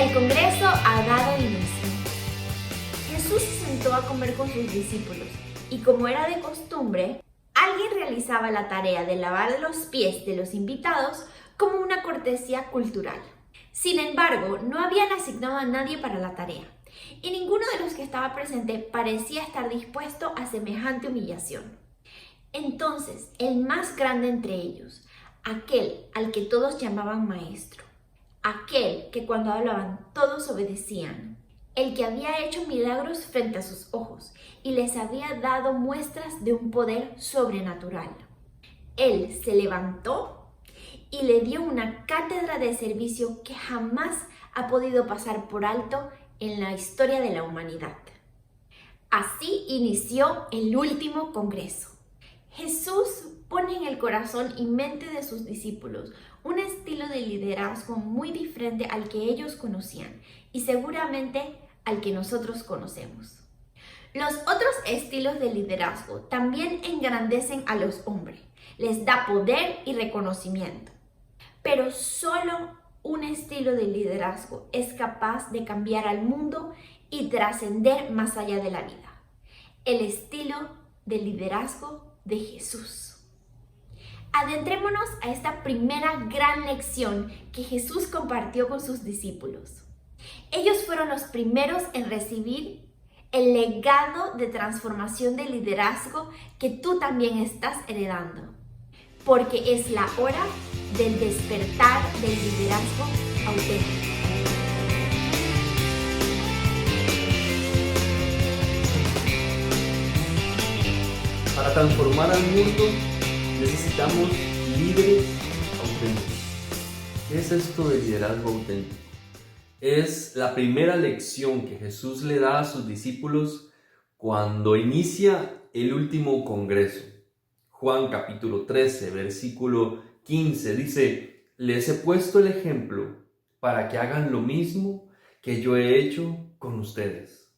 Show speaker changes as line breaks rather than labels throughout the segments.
El Congreso ha dado inicio. Jesús se sentó a comer con sus discípulos y, como era de costumbre, alguien realizaba la tarea de lavar los pies de los invitados como una cortesía cultural. Sin embargo, no habían asignado a nadie para la tarea y ninguno de los que estaba presente parecía estar dispuesto a semejante humillación. Entonces, el más grande entre ellos, aquel al que todos llamaban maestro, aquel que cuando hablaban todos obedecían, el que había hecho milagros frente a sus ojos y les había dado muestras de un poder sobrenatural. Él se levantó y le dio una cátedra de servicio que jamás ha podido pasar por alto en la historia de la humanidad. Así inició el último congreso. Jesús pone en el corazón y mente de sus discípulos un estilo de liderazgo muy diferente al que ellos conocían y seguramente al que nosotros conocemos. Los otros estilos de liderazgo también engrandecen a los hombres, les da poder y reconocimiento. Pero solo un estilo de liderazgo es capaz de cambiar al mundo y trascender más allá de la vida. El estilo de liderazgo de Jesús. Adentrémonos a esta primera gran lección que Jesús compartió con sus discípulos. Ellos fueron los primeros en recibir el legado de transformación de liderazgo que tú también estás heredando, porque es la hora del despertar del liderazgo auténtico.
Para transformar al mundo necesitamos líderes auténticos. ¿Qué es esto de liderazgo auténtico? Es la primera lección que Jesús le da a sus discípulos cuando inicia el último congreso. Juan capítulo 13, versículo 15 dice: les he puesto el ejemplo para que hagan lo mismo que yo he hecho con ustedes.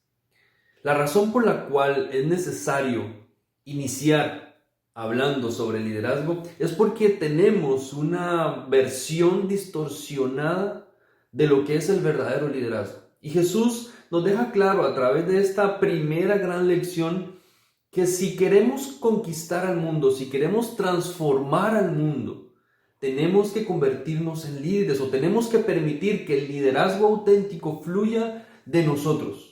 La razón por la cual es necesario iniciar hablando sobre liderazgo es porque tenemos una versión distorsionada de lo que es el verdadero liderazgo. Y Jesús nos deja claro a través de esta primera gran lección que si queremos conquistar al mundo, si queremos transformar al mundo, tenemos que convertirnos en líderes o tenemos que permitir que el liderazgo auténtico fluya de nosotros.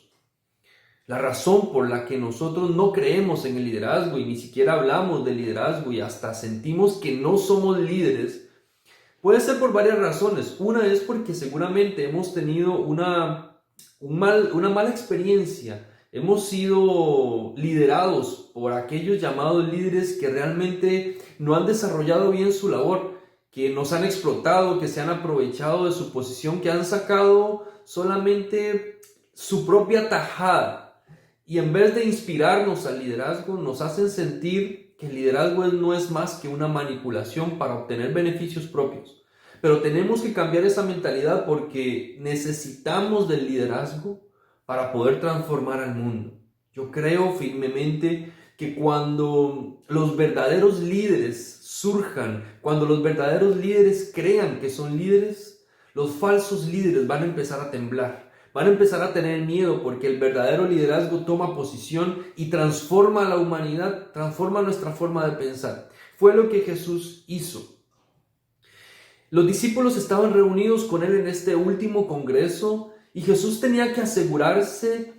La razón por la que nosotros no creemos en el liderazgo y ni siquiera hablamos de liderazgo y hasta sentimos que no somos líderes puede ser por varias razones. Una es porque seguramente hemos tenido una mala experiencia. Hemos sido liderados por aquellos llamados líderes que realmente no han desarrollado bien su labor, que nos han explotado, que se han aprovechado de su posición, que han sacado solamente su propia tajada. Y en vez de inspirarnos al liderazgo, nos hacen sentir que el liderazgo no es más que una manipulación para obtener beneficios propios. Pero tenemos que cambiar esa mentalidad porque necesitamos del liderazgo para poder transformar al mundo. Yo creo firmemente que cuando los verdaderos líderes surjan, cuando los verdaderos líderes crean que son líderes, los falsos líderes van a empezar a temblar. Van a empezar a tener miedo porque el verdadero liderazgo toma posición y transforma a la humanidad, transforma nuestra forma de pensar. Fue lo que Jesús hizo. Los discípulos estaban reunidos con él en este último congreso y Jesús tenía que asegurarse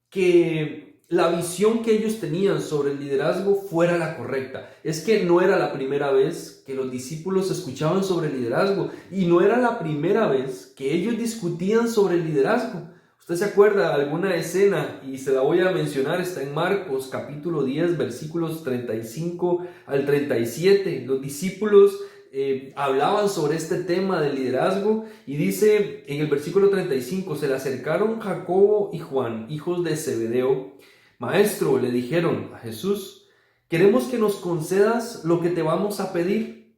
que la visión que ellos tenían sobre el liderazgo fuera la correcta. Es que no era la primera vez que los discípulos escuchaban sobre el liderazgo y no era la primera vez que ellos discutían sobre el liderazgo. Usted se acuerda de alguna escena y se la voy a mencionar, está en Marcos capítulo 10 versículos 35 al 37. Los discípulos hablaban sobre este tema del liderazgo y dice en el versículo 35: se le acercaron Jacobo y Juan, hijos de Zebedeo. Maestro, le dijeron a Jesús, queremos que nos concedas lo que te vamos a pedir.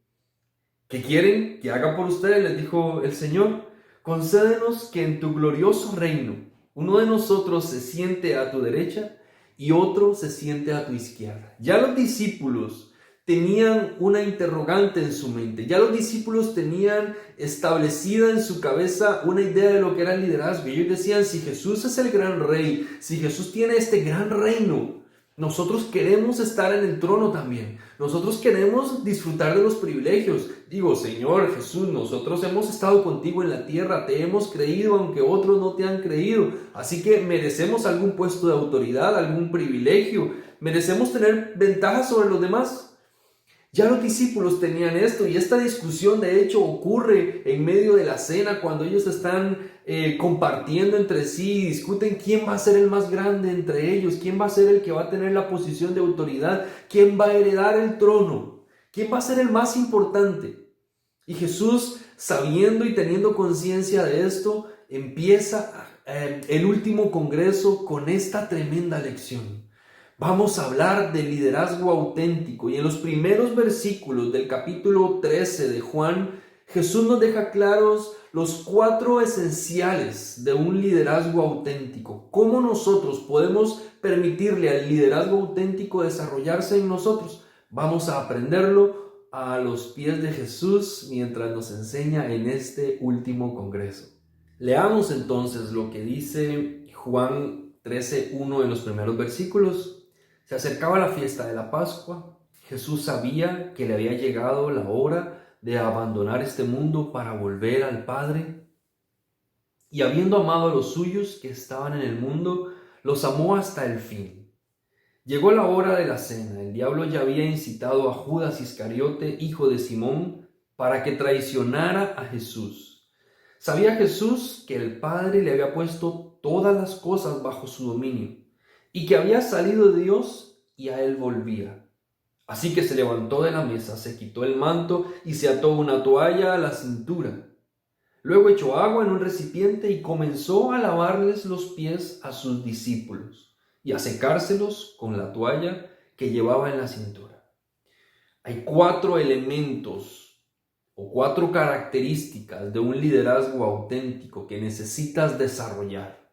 ¿Qué quieren que haga por ustedes?, les dijo el Señor. Concédenos que en tu glorioso reino uno de nosotros se siente a tu derecha y otro se siente a tu izquierda. Ya los discípulos tenían una interrogante en su mente. Ya los discípulos tenían establecida en su cabeza una idea de lo que era el liderazgo. Ellos decían, si Jesús es el gran rey, si Jesús tiene este gran reino, nosotros queremos estar en el trono también. Nosotros queremos disfrutar de los privilegios. Digo, Señor Jesús, nosotros hemos estado contigo en la tierra, te hemos creído aunque otros no te han creído. Así que merecemos algún puesto de autoridad, algún privilegio. Merecemos tener ventajas sobre los demás. Ya los discípulos tenían esto, y esta discusión de hecho ocurre en medio de la cena cuando ellos están compartiendo entre sí y discuten quién va a ser el más grande entre ellos, quién va a ser el que va a tener la posición de autoridad, quién va a heredar el trono, quién va a ser el más importante. Y Jesús, sabiendo y teniendo conciencia de esto, empieza el último congreso con esta tremenda lección. Vamos a hablar de liderazgo auténtico, y en los primeros versículos del capítulo 13 de Juan, Jesús nos deja claros los 4 esenciales de un liderazgo auténtico. ¿Cómo nosotros podemos permitirle al liderazgo auténtico desarrollarse en nosotros? Vamos a aprenderlo a los pies de Jesús mientras nos enseña en este último congreso. Leamos entonces lo que dice Juan 13:1 en los primeros versículos. Se acercaba la fiesta de la Pascua. Jesús sabía que le había llegado la hora de abandonar este mundo para volver al Padre. Y habiendo amado a los suyos que estaban en el mundo, los amó hasta el fin. Llegó la hora de la cena. El diablo ya había incitado a Judas Iscariote, hijo de Simón, para que traicionara a Jesús. Sabía Jesús que el Padre le había puesto todas las cosas bajo su dominio, y que había salido de Dios y a él volvía. Así que se levantó de la mesa, se quitó el manto y se ató una toalla a la cintura. Luego echó agua en un recipiente y comenzó a lavarles los pies a sus discípulos y a secárselos con la toalla que llevaba en la cintura. Hay 4 elementos o 4 características de un liderazgo auténtico que necesitas desarrollar.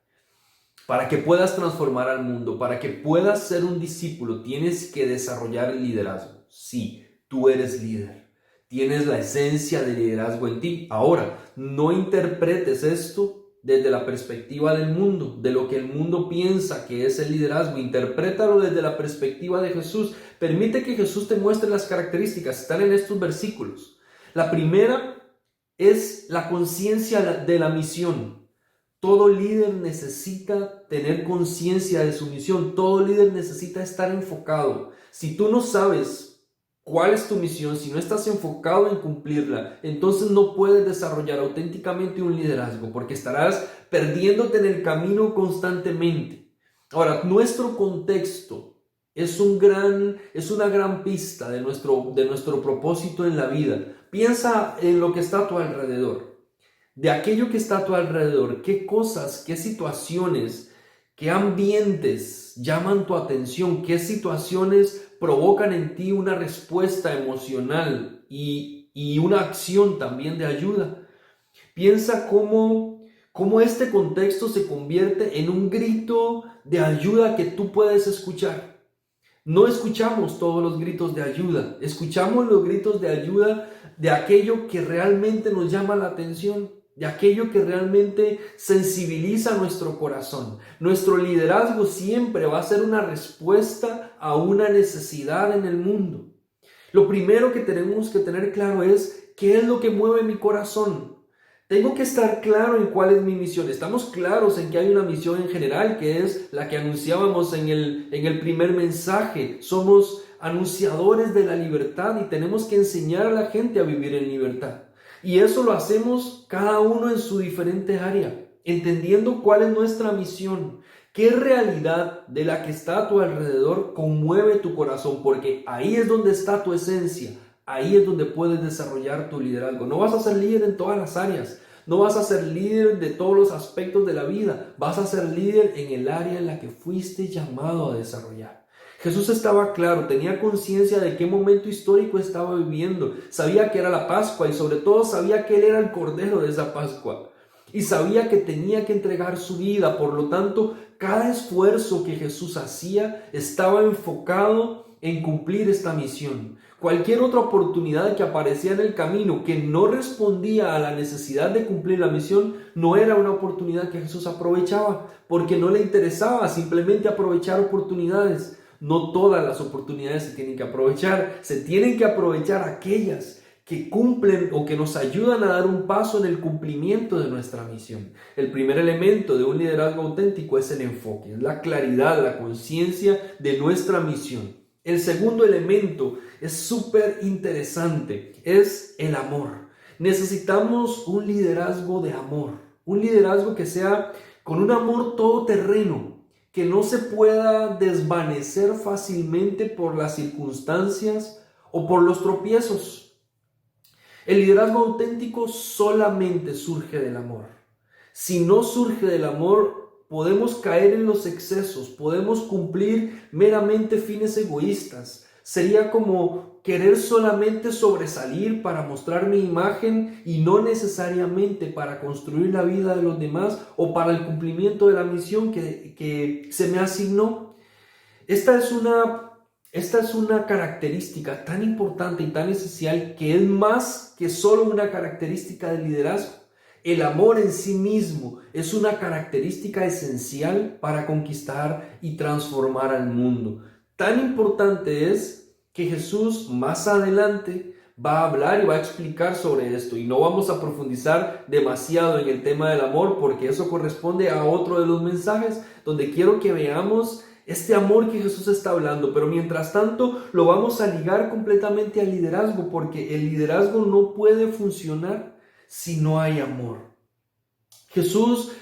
Para que puedas transformar al mundo, para que puedas ser un discípulo, tienes que desarrollar el liderazgo. Sí, tú eres líder. Tienes la esencia de liderazgo en ti. Ahora, no interpretes esto desde la perspectiva del mundo, de lo que el mundo piensa que es el liderazgo. Interprétalo desde la perspectiva de Jesús. Permite que Jesús te muestre las características. Están en estos versículos. La primera es la conciencia de la misión. Todo líder necesita tener conciencia de su misión. Todo líder necesita estar enfocado. Si tú no sabes cuál es tu misión, si no estás enfocado en cumplirla, entonces no puedes desarrollar auténticamente un liderazgo, porque estarás perdiéndote en el camino constantemente. Ahora, nuestro contexto es una gran pista de nuestro propósito en la vida. Piensa en lo que está a tu alrededor. De aquello que está a tu alrededor, qué cosas, qué situaciones, qué ambientes llaman tu atención, qué situaciones provocan en ti una respuesta emocional y una acción también de ayuda. Piensa cómo este contexto se convierte en un grito de ayuda que tú puedes escuchar. No escuchamos todos los gritos de ayuda, escuchamos los gritos de ayuda de aquello que realmente nos llama la atención, de aquello que realmente sensibiliza nuestro corazón. Nuestro liderazgo siempre va a ser una respuesta a una necesidad en el mundo. Lo primero que tenemos que tener claro es qué es lo que mueve mi corazón. Tengo que estar claro en cuál es mi misión. Estamos claros en que hay una misión en general, que es la que anunciábamos en el primer mensaje. Somos anunciadores de la libertad y tenemos que enseñar a la gente a vivir en libertad. Y eso lo hacemos cada uno en su diferente área, entendiendo cuál es nuestra misión, qué realidad de la que está a tu alrededor conmueve tu corazón, porque ahí es donde está tu esencia, ahí es donde puedes desarrollar tu liderazgo. No vas a ser líder en todas las áreas, no vas a ser líder de todos los aspectos de la vida, vas a ser líder en el área en la que fuiste llamado a desarrollar. Jesús estaba claro, tenía conciencia de qué momento histórico estaba viviendo, sabía que era la Pascua y sobre todo sabía que Él era el Cordero de esa Pascua y sabía que tenía que entregar su vida. Por lo tanto, cada esfuerzo que Jesús hacía estaba enfocado en cumplir esta misión. Cualquier otra oportunidad que aparecía en el camino que no respondía a la necesidad de cumplir la misión no era una oportunidad que Jesús aprovechaba, porque no le interesaba simplemente aprovechar oportunidades. No todas las oportunidades se tienen que aprovechar, se tienen que aprovechar aquellas que cumplen o que nos ayudan a dar un paso en el cumplimiento de nuestra misión. El primer elemento de un liderazgo auténtico es el enfoque, es la claridad, la conciencia de nuestra misión. El segundo elemento es súper interesante, es el amor. Necesitamos un liderazgo de amor, un liderazgo que sea con un amor todoterreno, que no se pueda desvanecer fácilmente por las circunstancias o por los tropiezos. El liderazgo auténtico solamente surge del amor. Si no surge del amor, podemos caer en los excesos, podemos cumplir meramente fines egoístas. Sería como querer solamente sobresalir para mostrar mi imagen y no necesariamente para construir la vida de los demás o para el cumplimiento de la misión que se me asignó. Esta es una característica tan importante y tan esencial que es más que solo una característica del liderazgo. El amor en sí mismo es una característica esencial para conquistar y transformar al mundo. Tan importante es que Jesús más adelante va a hablar y va a explicar sobre esto. Y no vamos a profundizar demasiado en el tema del amor porque eso corresponde a otro de los mensajes donde quiero que veamos este amor que Jesús está hablando, pero mientras tanto lo vamos a ligar completamente al liderazgo, porque el liderazgo no puede funcionar si no hay amor. Jesús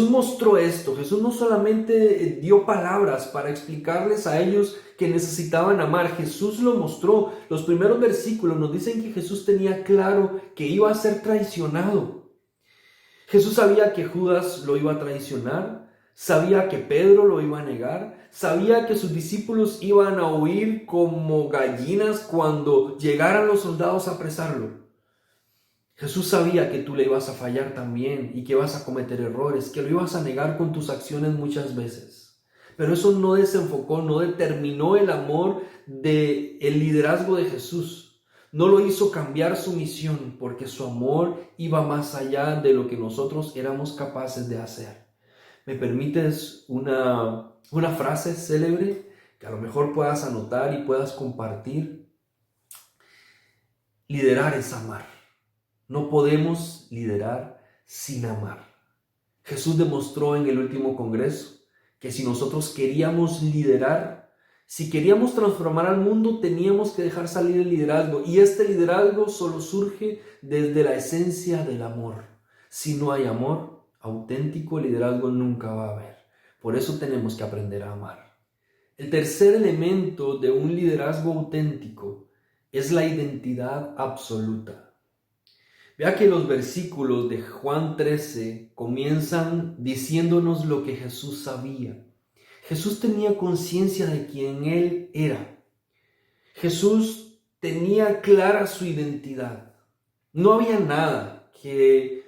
mostró esto. Jesús no solamente dio palabras para explicarles a ellos que necesitaban amar, Jesús lo mostró. Los primeros versículos nos dicen que Jesús tenía claro que iba a ser traicionado. Jesús sabía que Judas lo iba a traicionar, sabía que Pedro lo iba a negar, sabía que sus discípulos iban a huir como gallinas cuando llegaran los soldados a apresarlo. Jesús sabía que tú le ibas a fallar también y que ibas a cometer errores, que lo ibas a negar con tus acciones muchas veces. Pero eso no desenfocó, no determinó el amor del liderazgo de Jesús. No lo hizo cambiar su misión porque su amor iba más allá de lo que nosotros éramos capaces de hacer. ¿Me permites una frase célebre que a lo mejor puedas anotar y puedas compartir? Liderar es amar. No podemos liderar sin amar. Jesús demostró en el último congreso que si nosotros queríamos liderar, si queríamos transformar al mundo, teníamos que dejar salir el liderazgo. Y este liderazgo solo surge desde la esencia del amor. Si no hay amor auténtico, liderazgo nunca va a haber. Por eso tenemos que aprender a amar. El tercer elemento de un liderazgo auténtico es la identidad absoluta. Vea que los versículos de Juan 13 comienzan diciéndonos lo que Jesús sabía. Jesús tenía conciencia de quién Él era. Jesús tenía clara su identidad. No había nada que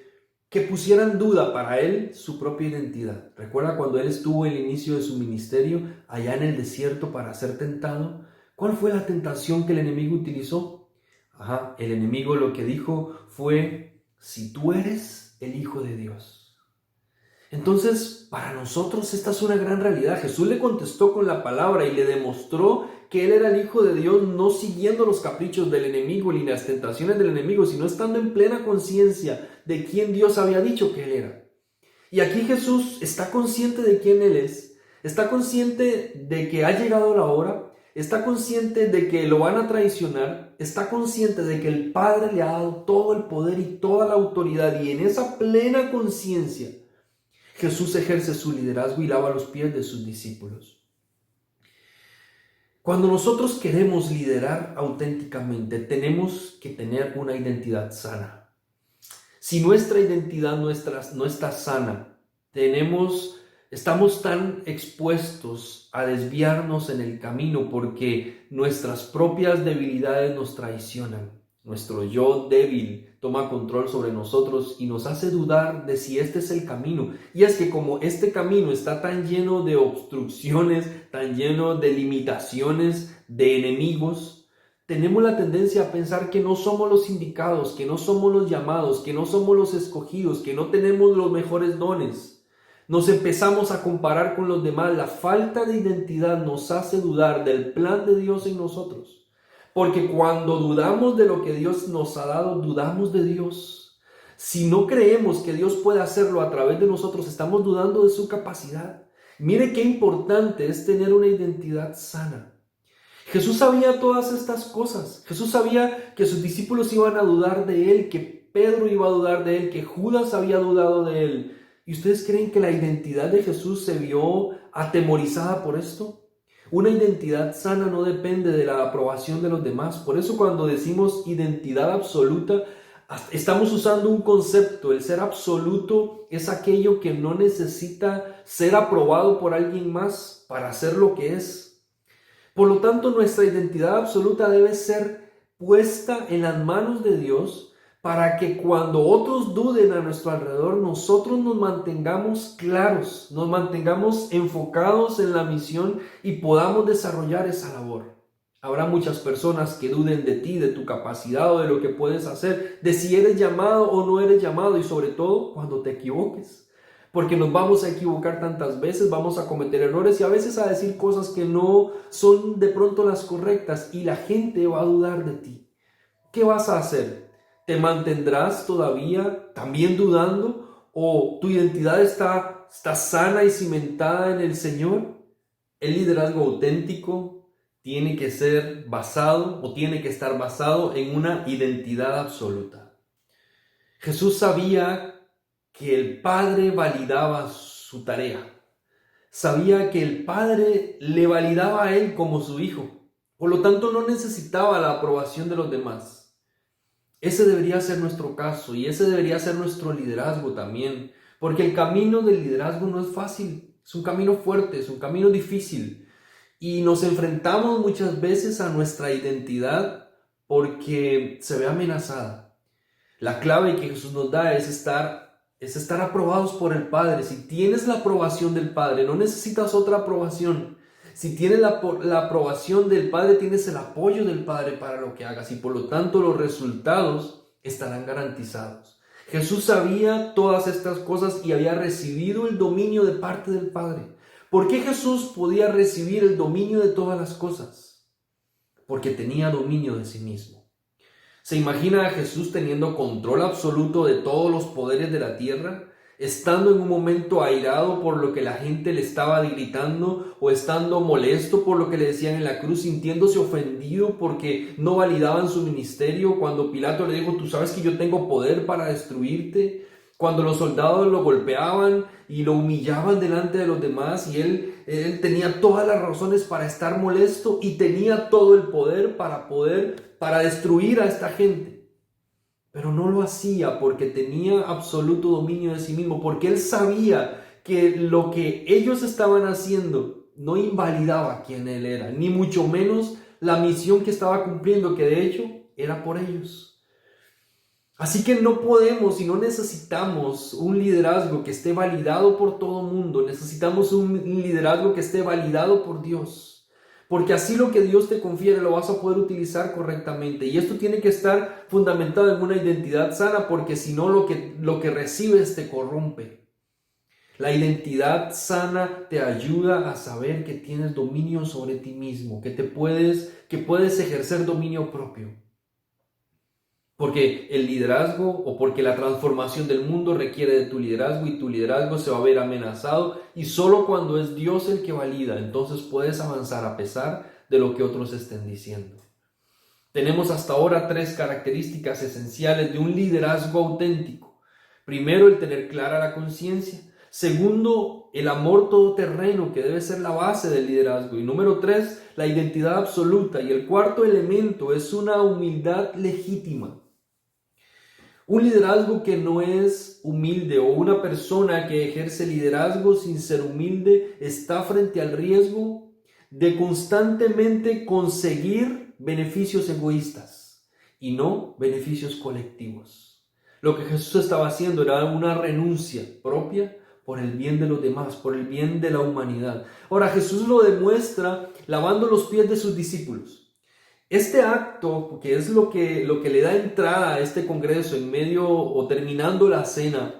pusiera en duda para Él su propia identidad. ¿Recuerda cuando Él estuvo en el inicio de su ministerio allá en el desierto para ser tentado? ¿Cuál fue la tentación que el enemigo utilizó? El enemigo lo que dijo fue: si tú eres el Hijo de Dios. Entonces, para nosotros esta es una gran realidad. Jesús le contestó con la palabra y le demostró que Él era el Hijo de Dios, no siguiendo los caprichos del enemigo ni las tentaciones del enemigo, sino estando en plena conciencia de quién Dios había dicho que Él era. Y aquí Jesús está consciente de quién Él es, está consciente de que ha llegado la hora, está consciente de que lo van a traicionar, está consciente de que el Padre le ha dado todo el poder y toda la autoridad, y en esa plena conciencia Jesús ejerce su liderazgo y lava los pies de sus discípulos. Cuando nosotros queremos liderar auténticamente, tenemos que tener una identidad sana. Si nuestra identidad no está sana, estamos tan expuestos a desviarnos en el camino porque nuestras propias debilidades nos traicionan. Nuestro yo débil toma control sobre nosotros y nos hace dudar de si este es el camino. Y es que como este camino está tan lleno de obstrucciones, tan lleno de limitaciones, de enemigos, tenemos la tendencia a pensar que no somos los indicados, que no somos los llamados, que no somos los escogidos, que no tenemos los mejores dones. Nos empezamos a comparar con los demás. La falta de identidad nos hace dudar del plan de Dios en nosotros. Porque cuando dudamos de lo que Dios nos ha dado, dudamos de Dios. Si no creemos que Dios puede hacerlo a través de nosotros, estamos dudando de su capacidad. Mire qué importante es tener una identidad sana. Jesús sabía todas estas cosas. Jesús sabía que sus discípulos iban a dudar de él, que Pedro iba a dudar de él, que Judas había dudado de él. ¿Y ustedes creen que la identidad de Jesús se vio atemorizada por esto? Una identidad sana no depende de la aprobación de los demás. Por eso cuando decimos identidad absoluta, estamos usando un concepto. El ser absoluto es aquello que no necesita ser aprobado por alguien más para ser lo que es. Por lo tanto, nuestra identidad absoluta debe ser puesta en las manos de Dios para que cuando otros duden a nuestro alrededor, nosotros nos mantengamos claros, nos mantengamos enfocados en la misión y podamos desarrollar esa labor. Habrá muchas personas que duden de ti, de tu capacidad o de lo que puedes hacer, de si eres llamado o no eres llamado y sobre todo cuando te equivoques. Porque nos vamos a equivocar tantas veces, vamos a cometer errores y a veces a decir cosas que no son de pronto las correctas y la gente va a dudar de ti. ¿Qué vas a hacer? ¿Te mantendrás todavía también dudando o tu identidad está sana y cimentada en el Señor? El liderazgo auténtico tiene que ser basado o tiene que estar basado en una identidad absoluta. Jesús sabía que el Padre validaba su tarea. Sabía que el Padre le validaba a él como su hijo. Por lo tanto, no necesitaba la aprobación de los demás. Ese debería ser nuestro caso y ese debería ser nuestro liderazgo también. Porque el camino del liderazgo no es fácil. Es un camino fuerte, es un camino difícil. Y nos enfrentamos muchas veces a nuestra identidad porque se ve amenazada. La clave que Jesús nos da es estar aprobados por el Padre. Si tienes la aprobación del Padre, no necesitas otra aprobación. Si tienes la aprobación del Padre, tienes el apoyo del Padre para lo que hagas y por lo tanto los resultados estarán garantizados. Jesús sabía todas estas cosas y había recibido el dominio de parte del Padre. ¿Por qué Jesús podía recibir el dominio de todas las cosas? Porque tenía dominio de sí mismo. ¿Se imagina a Jesús teniendo control absoluto de todos los poderes de la tierra? Estando en un momento airado por lo que la gente le estaba gritando o estando molesto por lo que le decían en la cruz, sintiéndose ofendido porque no validaban su ministerio, cuando Pilato le dijo, tú sabes que yo tengo poder para destruirte, cuando los soldados lo golpeaban y lo humillaban delante de los demás y él tenía todas las razones para estar molesto y tenía todo el poder para destruir a esta gente. Pero no lo hacía porque tenía absoluto dominio de sí mismo, porque él sabía que lo que ellos estaban haciendo no invalidaba quién él era, ni mucho menos la misión que estaba cumpliendo, que de hecho era por ellos. Así que no podemos y no necesitamos un liderazgo que esté validado por todo mundo, necesitamos un liderazgo que esté validado por Dios. Porque así lo que Dios te confiere lo vas a poder utilizar correctamente. Y esto tiene que estar fundamentado en una identidad sana, porque si no lo que recibes te corrompe. La identidad sana te ayuda a saber que tienes dominio sobre ti mismo, que puedes ejercer dominio propio. Porque el liderazgo o porque la transformación del mundo requiere de tu liderazgo y tu liderazgo se va a ver amenazado y solo cuando es Dios el que valida, entonces puedes avanzar a pesar de lo que otros estén diciendo. Tenemos hasta ahora 3 características esenciales de un liderazgo auténtico. Primero, el tener clara la conciencia. Segundo, el amor todoterreno, que debe ser la base del liderazgo. Y número 3, la identidad absoluta. Y el cuarto elemento es una humildad legítima. Un liderazgo que no es humilde o una persona que ejerce liderazgo sin ser humilde está frente al riesgo de constantemente conseguir beneficios egoístas y no beneficios colectivos. Lo que Jesús estaba haciendo era una renuncia propia por el bien de los demás, por el bien de la humanidad. Ahora, Jesús lo demuestra lavando los pies de sus discípulos. Este acto, que es lo que le da entrada a este congreso en medio o terminando la cena,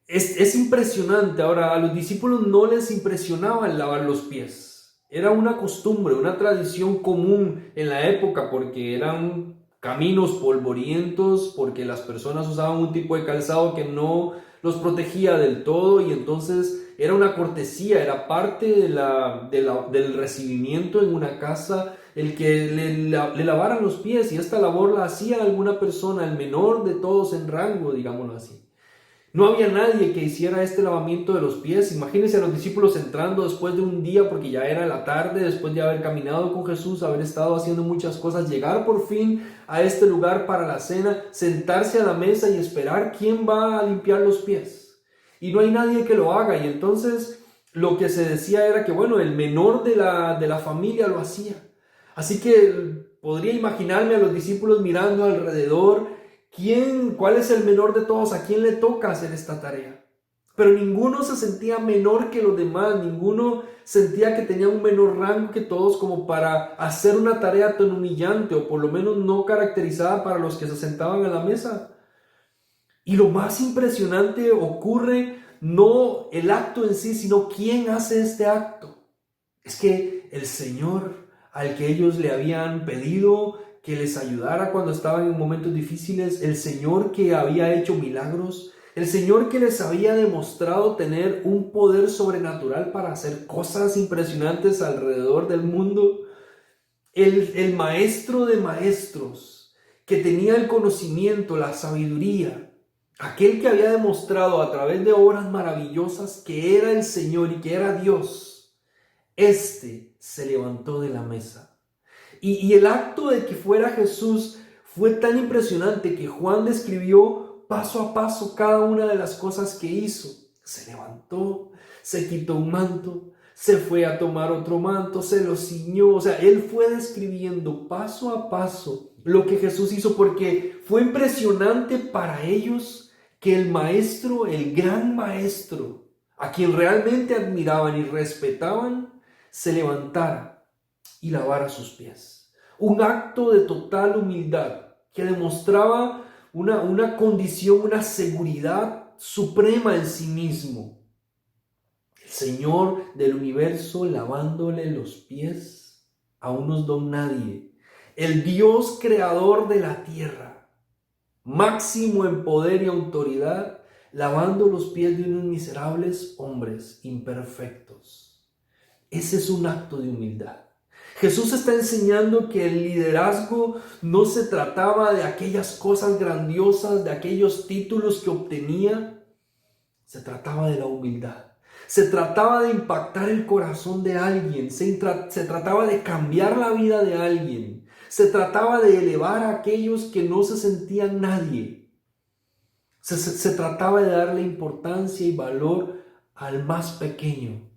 es impresionante. Ahora, a los discípulos no les impresionaba el lavar los pies. Era una costumbre, una tradición común en la época, porque eran caminos polvorientos, porque las personas usaban un tipo de calzado que no los protegía del todo, y entonces era una cortesía, era parte del recibimiento en una casa el que le lavaran los pies, y esta labor la hacía alguna persona, el menor de todos en rango, digámoslo así. No había nadie que hiciera este lavamiento de los pies. Imagínense a los discípulos entrando después de un día, porque ya era la tarde, después de haber caminado con Jesús, haber estado haciendo muchas cosas, llegar por fin a este lugar para la cena, sentarse a la mesa y esperar quién va a limpiar los pies. Y no hay nadie que lo haga, y entonces lo que se decía era que, bueno, el menor de la familia lo hacía. Así que podría imaginarme a los discípulos mirando alrededor. ¿Cuál es el menor de todos? ¿A quién le toca hacer esta tarea? Pero ninguno se sentía menor que los demás, ninguno sentía que tenía un menor rango que todos como para hacer una tarea tan humillante, o por lo menos no caracterizada para los que se sentaban a la mesa. Y lo más impresionante ocurre no el acto en sí, sino quién hace este acto. Es que el Señor, al que ellos le habían pedido que les ayudara cuando estaban en momentos difíciles, el Señor que había hecho milagros, el Señor que les había demostrado tener un poder sobrenatural para hacer cosas impresionantes alrededor del mundo, el maestro de maestros, que tenía el conocimiento, la sabiduría, aquel que había demostrado a través de obras maravillosas que era el Señor y que era Dios, se levantó de la mesa. Y el acto de que fuera Jesús fue tan impresionante que Juan describió paso a paso cada una de las cosas que hizo. Se levantó, se quitó un manto, se fue a tomar otro manto, se lo ciñó. O sea, él fue describiendo paso a paso lo que Jesús hizo, porque fue impresionante para ellos que el maestro, el gran maestro, a quien realmente admiraban y respetaban, se levantara y lavara sus pies. Un acto de total humildad que demostraba una condición, una seguridad suprema en sí mismo. El Señor del universo lavándole los pies a unos don nadie. El Dios creador de la tierra, máximo en poder y autoridad, lavando los pies de unos miserables hombres imperfectos. Ese es un acto de humildad. Jesús está enseñando que el liderazgo no se trataba de aquellas cosas grandiosas, de aquellos títulos que obtenía. Se trataba de la humildad. Se trataba de impactar el corazón de alguien. Se trataba de cambiar la vida de alguien. Se trataba de elevar a aquellos que no se sentían nadie. Se trataba de darle importancia y valor al más pequeño.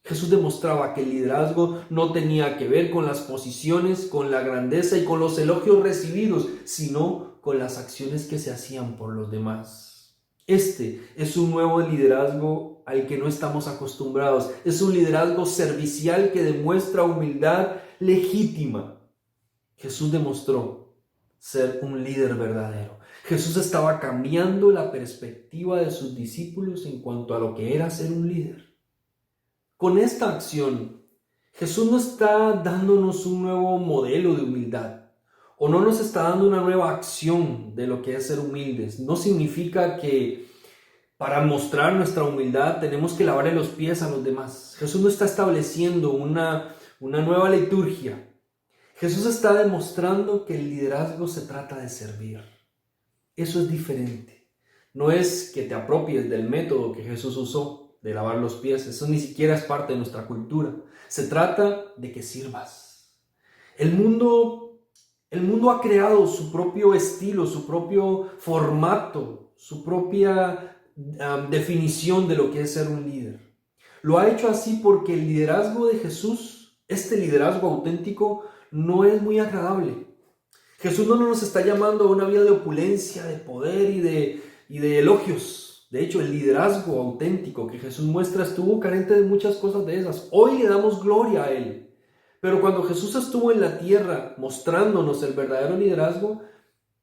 Jesús demostraba que el liderazgo no tenía que ver con las posiciones, con la grandeza y con los elogios recibidos, sino con las acciones que se hacían por los demás. Este es un nuevo liderazgo al que no estamos acostumbrados. Es un liderazgo servicial que demuestra humildad legítima. Jesús demostró ser un líder verdadero. Jesús estaba cambiando la perspectiva de sus discípulos en cuanto a lo que era ser un líder. Con esta acción, Jesús no está dándonos un nuevo modelo de humildad, o no nos está dando una nueva acción de lo que es ser humildes. No significa que para mostrar nuestra humildad tenemos que lavarle los pies a los demás. Jesús no está estableciendo una nueva liturgia. Jesús está demostrando que el liderazgo se trata de servir. Eso es diferente. No es que te apropies del método que Jesús usó de lavar los pies. Eso ni siquiera es parte de nuestra cultura. Se trata de que sirvas. El mundo ha creado su propio estilo, su propio formato, su propia definición de lo que es ser un líder. Lo ha hecho así porque el liderazgo de Jesús, este liderazgo auténtico, no es muy agradable. Jesús no nos está llamando a una vida de opulencia, de poder y de elogios. De hecho, el liderazgo auténtico que Jesús muestra estuvo carente de muchas cosas de esas. Hoy le damos gloria a Él. Pero cuando Jesús estuvo en la tierra mostrándonos el verdadero liderazgo,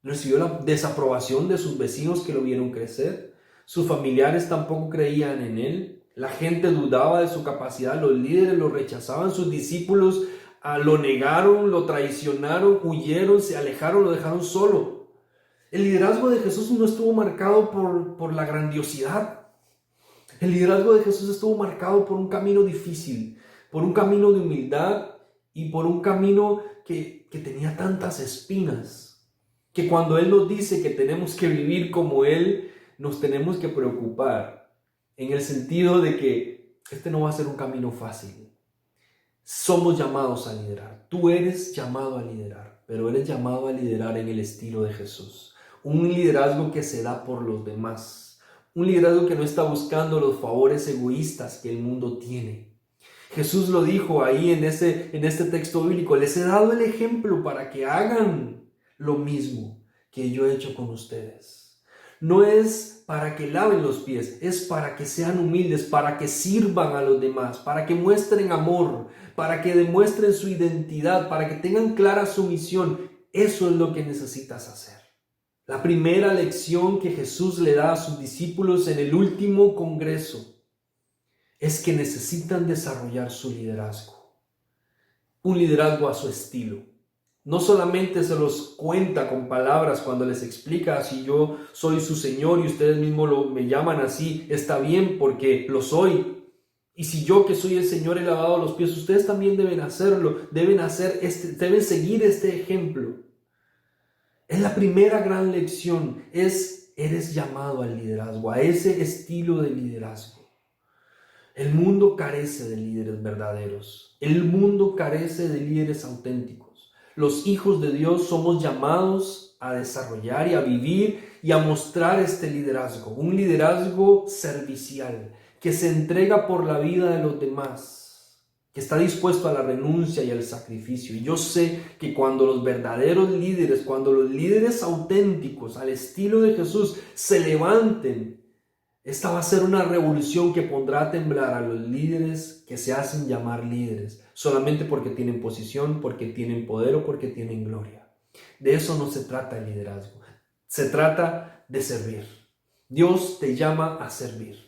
recibió la desaprobación de sus vecinos que lo vieron crecer. Sus familiares tampoco creían en Él. La gente dudaba de su capacidad. Los líderes lo rechazaban. Sus discípulos lo negaron, lo traicionaron, huyeron, se alejaron, lo dejaron solo. El liderazgo de Jesús no estuvo marcado por la grandiosidad. El liderazgo de Jesús estuvo marcado por un camino difícil, por un camino de humildad y por un camino que tenía tantas espinas, que cuando Él nos dice que tenemos que vivir como Él, nos tenemos que preocupar, en el sentido de que este no va a ser un camino fácil. Somos llamados a liderar. Tú eres llamado a liderar, pero eres llamado a liderar en el estilo de Jesús. Un liderazgo que se da por los demás. Un liderazgo que no está buscando los favores egoístas que el mundo tiene. Jesús lo dijo ahí en este texto bíblico. Les he dado el ejemplo para que hagan lo mismo que yo he hecho con ustedes. No es para que laven los pies, es para que sean humildes, para que sirvan a los demás, para que muestren amor, para que demuestren su identidad, para que tengan clara su misión. Eso es lo que necesitas hacer. La primera lección que Jesús le da a sus discípulos en el último congreso es que necesitan desarrollar su liderazgo. Un liderazgo a su estilo. No solamente se los cuenta con palabras cuando les explica: si yo soy su Señor y ustedes mismos me llaman así, está bien porque lo soy. Y si yo, que soy el Señor, he lavado los pies, ustedes también deben hacerlo, deben seguir este ejemplo. Es la primera gran lección, eres llamado al liderazgo, a ese estilo de liderazgo. El mundo carece de líderes verdaderos, el mundo carece de líderes auténticos. Los hijos de Dios somos llamados a desarrollar y a vivir y a mostrar este liderazgo, un liderazgo servicial, que se entrega por la vida de los demás, que está dispuesto a la renuncia y al sacrificio. Y yo sé que cuando los verdaderos líderes, cuando los líderes auténticos al estilo de Jesús se levanten, esta va a ser una revolución que pondrá a temblar a los líderes que se hacen llamar líderes, solamente porque tienen posición, porque tienen poder o porque tienen gloria. De eso no se trata el liderazgo, se trata de servir. Dios te llama a servir.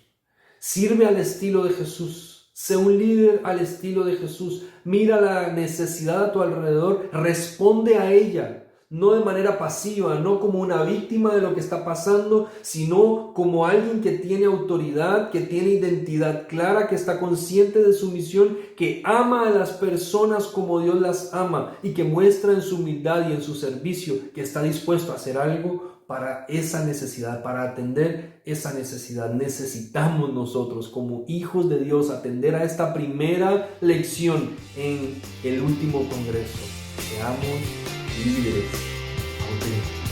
Sirve al estilo de Jesús. Sé un líder al estilo de Jesús. Mira la necesidad a tu alrededor. Responde a ella. No de manera pasiva, no como una víctima de lo que está pasando, sino como alguien que tiene autoridad, que tiene identidad clara, que está consciente de su misión, que ama a las personas como Dios las ama y que muestra en su humildad y en su servicio que está dispuesto a hacer algo para esa necesidad, para atender esa necesidad. Necesitamos nosotros como hijos de Dios atender a esta primera lección en el último congreso. Seamos líderes auténticos.